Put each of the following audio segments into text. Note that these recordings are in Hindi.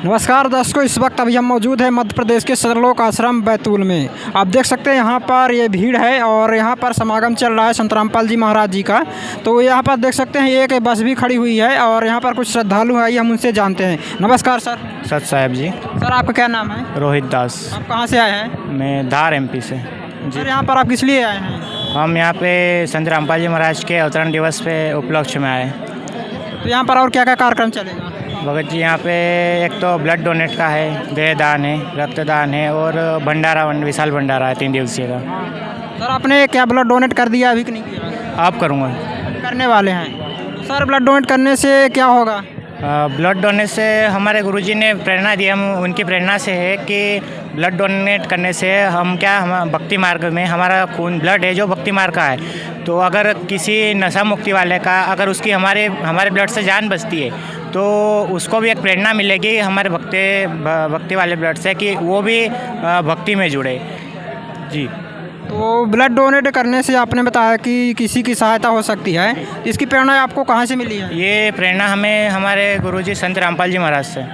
नमस्कार दर्शकों, इस वक्त अभी हम मौजूद हैं मध्य प्रदेश के सदरलोक आश्रम बैतूल में। आप देख सकते हैं यहाँ पर ये भीड़ है और यहाँ पर समागम चल रहा है संत रामपाल जी महाराज जी का। तो यहाँ पर देख सकते हैं एक बस भी खड़ी हुई है और यहाँ पर कुछ श्रद्धालु हैं, हम उनसे जानते हैं। नमस्कार सर। सत साहब जी। सर आपका क्या नाम है? रोहित दास। आप कहाँ से आए हैं? मैं धार एमपी से। सर यहाँ पर आप किस लिए आए हैं? हम यहाँ पे संत रामपाल जी महाराज के अवतरण दिवस पे उपलक्ष्य में आए। तो यहाँ पर और क्या क्या कार्यक्रम चलेगा? भगत जी यहाँ पे एक तो ब्लड डोनेट का है, देहदान है, रक्तदान है और भंडारा विशाल भंडारा है 3 दिवसीय का। सर आपने क्या ब्लड डोनेट कर दिया अभी कि नहीं किया? आप करूँगा। करने वाले हैं। सर ब्लड डोनेट करने से क्या होगा? ब्लड डोनेट से हमारे गुरुजी ने प्रेरणा दी, हम उनकी प्रेरणा से है कि ब्लड डोनेट करने से हम भक्ति मार्ग में हमारा खून ब्लड है जो भक्ति मार्ग का है, तो अगर किसी नशा मुक्ति वाले का अगर उसकी हमारे ब्लड से जान बचती है तो उसको भी एक प्रेरणा मिलेगी हमारे भक्ति वाले ब्लड से कि वो भी भक्ति में जुड़े। जी। तो ब्लड डोनेट करने से आपने बताया कि किसी की सहायता हो सकती है, इसकी प्रेरणा आपको कहाँ से मिली है? ये प्रेरणा हमें हमारे गुरुजी संत रामपाल जी महाराज से।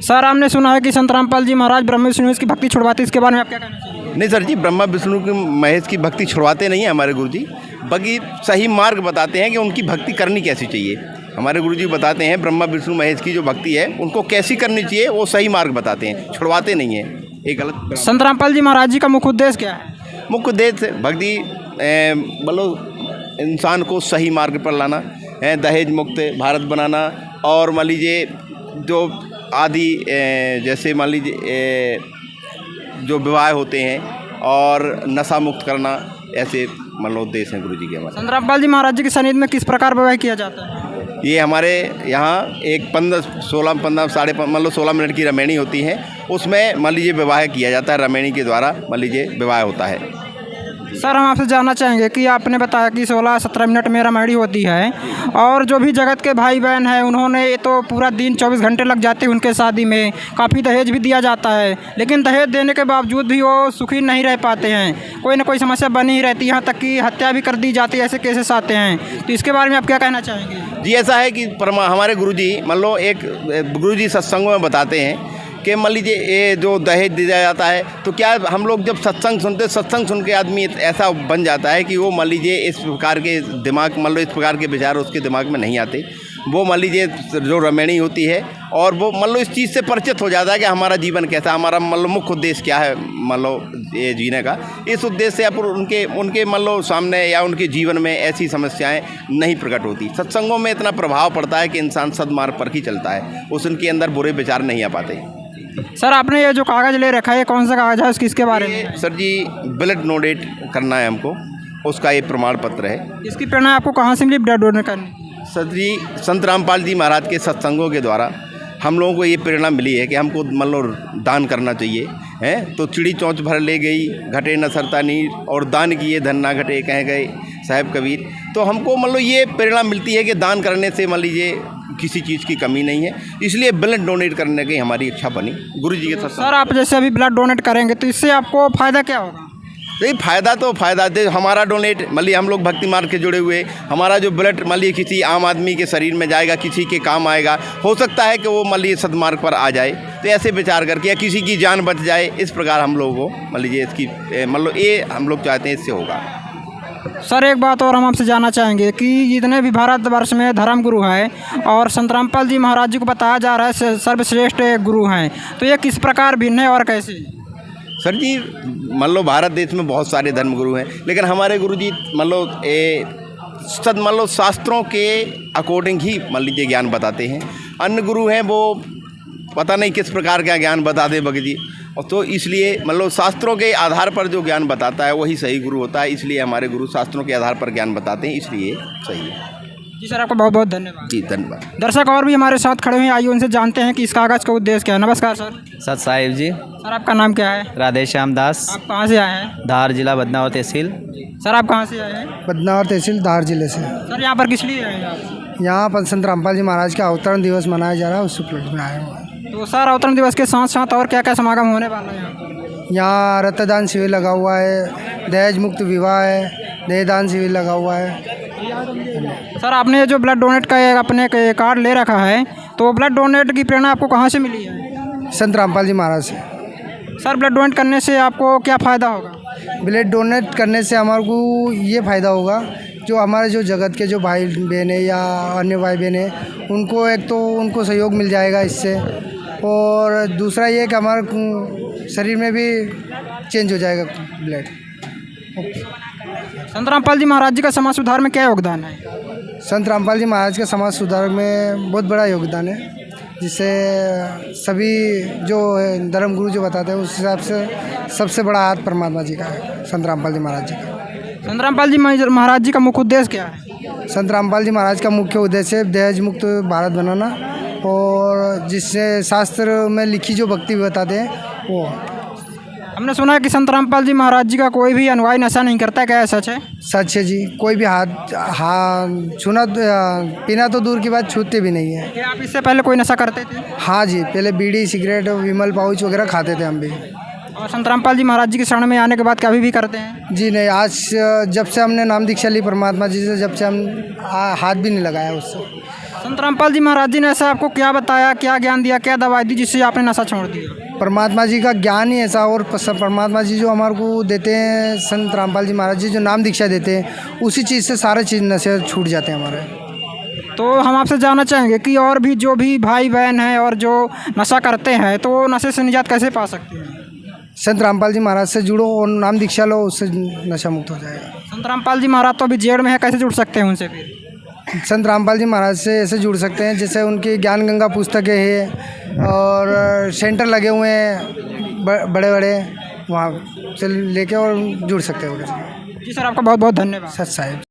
सर हमने सुना है कि संत रामपाल जी महाराज ब्रह्मा विष्णु की भक्ति छुड़वाते, इसके बारे में आप क्या कहना चाहिए? नहीं सर जी, ब्रह्मा विष्णु की महेश की भक्ति छुड़वाते नहीं है हमारे गुरुजी, बल्कि सही मार्ग बताते हैं कि उनकी भक्ति करनी कैसी चाहिए। हमारे गुरुजी बताते हैं ब्रह्मा विष्णु महेश की जो भक्ति है उनको कैसी करनी चाहिए, वो सही मार्ग बताते हैं, छुड़वाते नहीं हैं। ये गलत। संत रामपाल जी महाराज जी का मुख्य उद्देश्य क्या है? मुख्य उद्देश्य भक्ति मतलब इंसान को सही मार्ग पर लाना है, दहेज मुक्त भारत बनाना, और मान लीजिए जो आदि जैसे मान लीजिए जो विवाह होते हैं और नशा मुक्त करना, ऐसे मान लो उद्देश्य हैं गुरुजी के हमारे। संत रामपाल जी महाराज जी की सनिध में किस प्रकार विवाह किया जाता है? ये हमारे यहाँ एक 16 मिनट की रमैनी होती है, उसमें मान लीजिए विवाह किया जाता है, रमैनी के द्वारा मान लीजिए विवाह होता है। सर हम आपसे जानना चाहेंगे कि आपने बताया कि 16-17 मिनट में रामायणी होती है और जो भी जगत के भाई बहन हैं उन्होंने तो पूरा दिन 24 घंटे लग जाते हैं उनके शादी में, काफ़ी दहेज भी दिया जाता है, लेकिन दहेज देने के बावजूद भी वो सुखी नहीं रह पाते हैं, कोई ना कोई समस्या बनी ही रहती है, यहाँ तक कि हत्या भी कर दी जाती है, ऐसे केसेस आते हैं। तो इसके बारे में आप क्या कहना चाहेंगे? जी ऐसा है कि हमारे गुरुजी मान लो एक गुरुजी सत्संगों में बताते हैं कि मान लीजिए ये जो दहेज दिया जाता है, तो क्या हम लोग जब सत्संग सुन के आदमी ऐसा बन जाता है कि वो मान लीजिए इस प्रकार के दिमाग मान लो इस प्रकार के विचार उसके दिमाग में नहीं आते। वो मान लीजिए जो रमैनी होती है और वो मान लो इस चीज़ से परिचित हो जाता है कि हमारा जीवन कैसा, हमारा मान लो मुख्य उद्देश्य क्या है मान लो ये जीने का। इस उद्देश्य से अब उनके मान लो सामने या उनके जीवन में ऐसी समस्याएं नहीं प्रकट होती। सत्संगों में इतना प्रभाव पड़ता है कि इंसान सद्मार्ग पर ही चलता है, उनके अंदर बुरे विचार नहीं आ पाते। सर आपने ये जो कागज़ ले रखा है, कौन सा कागज़ है, इसके बारे में? सर जी ब्लड डोनेट करना है हमको, उसका ये प्रमाण पत्र है। इसकी प्रेरणा आपको कहाँ से मिली ब्लड डोनेट करने? सर जी संत रामपाल जी महाराज के सत्संगों के द्वारा हम लोगों को ये प्रेरणा मिली है कि हमको मान लो दान करना चाहिए है। तो चिड़ी चोंच भर ले गई घटे न सरता नीर, और दान किए धन ना घटे कह गए साहब कबीर। तो हमको मान लो ये प्रेरणा मिलती है कि दान करने से मान लीजिए किसी चीज़ की कमी नहीं है, इसलिए ब्लड डोनेट करने की हमारी इच्छा बनी गुरुजी के साथ। सर आप जैसे अभी ब्लड डोनेट करेंगे तो इससे आपको फ़ायदा क्या होगा? नहीं फ़ायदा दे हमारा डोनेट मान लीजिए हम लोग भक्ति मार्ग के जुड़े हुए, हमारा जो ब्लड मान लीजिए किसी आम आदमी के शरीर में जाएगा, किसी के काम आएगा, हो सकता है कि वो मान लीजिए सदमार्ग पर आ जाए। तो ऐसे विचार करके या किसी की जान बच जाए, इस प्रकार हम लोगों को मान लीजिए इसकी मान लो ये हम लोग चाहते हैं इससे होगा। सर एक बात और हम आपसे जानना चाहेंगे कि जितने भी भारतवर्ष में धर्म गुरु हैं और संत रामपाल जी महाराज जी को बताया जा रहा है सर्वश्रेष्ठ गुरु हैं, तो ये किस प्रकार भिन्न है और कैसे? सर जी मान लो भारत देश में बहुत सारे धर्म गुरु हैं, लेकिन हमारे गुरुजी मान लो शास्त्रों के अकॉर्डिंग ही मान लीजिए ज्ञान बताते हैं। अन्य गुरु हैं वो पता नहीं किस प्रकार का ज्ञान बता दे भगत जी, और तो इसलिए मान लो शास्त्रों के आधार पर जो ज्ञान बताता है वही सही गुरु होता है। इसलिए हमारे गुरु शास्त्रों के आधार पर ज्ञान बताते हैं, इसलिए सही है। जी सर आपका बहुत बहुत धन्यवाद। जी धन्यवाद। दर्शक और भी हमारे साथ खड़े हुए हैं, आइए उनसे जानते हैं कि इस कागज़ का उद्देश्य क्या है। नमस्कार सर। सत साहिब जी। सर आपका नाम क्या है? राधे श्याम दास। आप कहाँ से आए हैं? धार जिला बदनावर तहसील। सर आप कहाँ से आए हैं? बदनावर तहसील धार जिले से। सर यहाँ पर किस लिए आए हैं आप? यहाँ पर संत रामपाल जी महाराज का अवतरण दिवस मनाया जा रहा है, उस उपलक्ष्य में आए हुए हैं। तो सर अवतरण दिवस के साथ साथ और क्या क्या समागम होने वाला है यहाँ पर? यहाँ रक्तदान शिविर लगा हुआ है, दहेज मुक्त विवाह है, देहदान शिविर लगा हुआ है। सर आपने जो ब्लड डोनेट का एक अपने कार्ड ले रखा है, तो ब्लड डोनेट की प्रेरणा आपको कहाँ से मिली है? संत रामपाल जी महाराज से। सर ब्लड डोनेट करने से आपको क्या फ़ायदा होगा? ब्लड डोनेट करने से हमारे को ये फ़ायदा होगा, जो हमारे जो जगत के जो भाई बहन है या अन्य भाई बहन है, उनको एक तो उनको सहयोग मिल जाएगा इससे, और दूसरा ये कि हमारे शरीर में भी चेंज हो जाएगा ब्लड। संत रामपाल जी महाराज जी का समाज सुधार में क्या योगदान है? संत रामपाल जी महाराज के समाज सुधार में बहुत बड़ा योगदान है, जिससे सभी जो धर्म गुरु जो बताते हैं उस हिसाब से सबसे बड़ा हाथ परमात्मा जी का है, संत रामपाल जी महाराज जी का। संत रामपाल जी महाराज जी का मुख्य उद्देश्य क्या है? संत रामपाल जी महाराज का मुख्य उद्देश्य है दहेज मुक्त भारत बनाना, और जिससे शास्त्र में लिखी जो भक्ति बताते हैं वो। हमने सुना है कि संत रामपाल जी महाराज जी का कोई भी अनुयायी नशा नहीं करता, क्या है सच है? सच है जी, कोई भी छूना पीना तो दूर की बात, छूते भी नहीं है। क्या आप इससे पहले कोई नशा करते थे? हाँ जी, पहले बीड़ी सिगरेट विमल पाउच वगैरह खाते थे हम भी। और संत रामपाल जी महाराज जी के शरण में आने के बाद क्या अभी भी करते हैं? जी नहीं, आज जब से हमने नाम दीक्षा ली परमात्मा जी से, जब से हम हाथ भी नहीं लगाया उससे। संत रामपाल जी महाराज जी ने ऐसा आपको क्या बताया, क्या ज्ञान दिया, क्या दवाई दी जिससे आपने नशा छोड़ दिया? परमात्मा जी का ज्ञान ही ऐसा, और परमात्मा जी जो हमारे को देते हैं, संत रामपाल जी महाराज जी जो नाम दीक्षा देते हैं, उसी चीज़ से सारे चीज़ नशे छूट जाते हैं हमारे। तो हम आपसे जानना चाहेंगे कि और भी जो भी भाई बहन हैं और जो नशा करते हैं, तो वो नशे से निजात कैसे पा सकते हैं? संत रामपाल जी महाराज से जुड़ो और नाम दीक्षा लो, उससे नशा मुक्त हो जाएगा। संत रामपाल जी महाराज तो अभी जेल में है, कैसे जुड़ सकते हैं उनसे फिर? संत रामपाल जी महाराज से ऐसे जुड़ सकते हैं जैसे उनकी ज्ञान गंगा पुस्तकें हैं, और सेंटर लगे हुए हैं बड़े बड़े, वहाँ से लेके और जुड़ सकते हैं उनसे। जी सर, आपका बहुत बहुत धन्यवाद। सच साहिब।